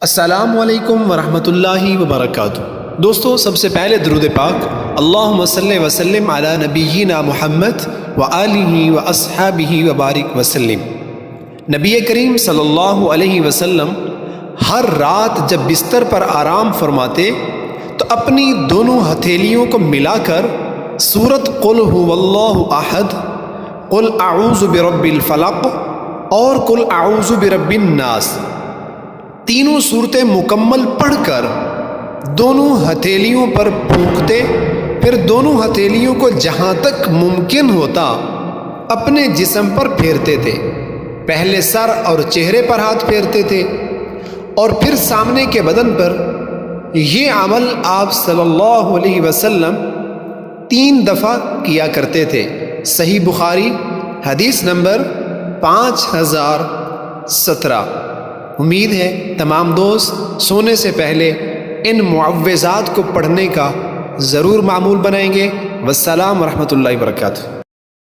السلام علیکم ورحمۃ اللہ وبرکاتہ۔ دوستو، سب سے پہلے درود پاک اللہم صلی وسلم علی نبینا محمد وآلہ واصحابہ وبارک وسلم۔ نبی کریم صلی اللہ علیہ وسلم ہر رات جب بستر پر آرام فرماتے تو اپنی دونوں ہتھیلیوں کو ملا کر سورۃ قل ھو اللہ احد، قل اعوذ برب الفلق اور قل اعوذ برب الناس تینوں صورتیں مکمل پڑھ کر دونوں ہتھیلیوں پر پھونکتے، پھر دونوں ہتھیلیوں کو جہاں تک ممکن ہوتا اپنے جسم پر پھیرتے تھے۔ پہلے سر اور چہرے پر ہاتھ پھیرتے تھے اور پھر سامنے کے بدن پر۔ یہ عمل آپ صلی اللہ علیہ وسلم 3 دفعہ کیا کرتے تھے۔ صحیح بخاری حدیث نمبر 5017۔ امید ہے تمام دوست سونے سے پہلے ان معوذات کو پڑھنے کا ضرور معمول بنائیں گے۔ والسلام ورحمۃ اللہ وبرکاتہ۔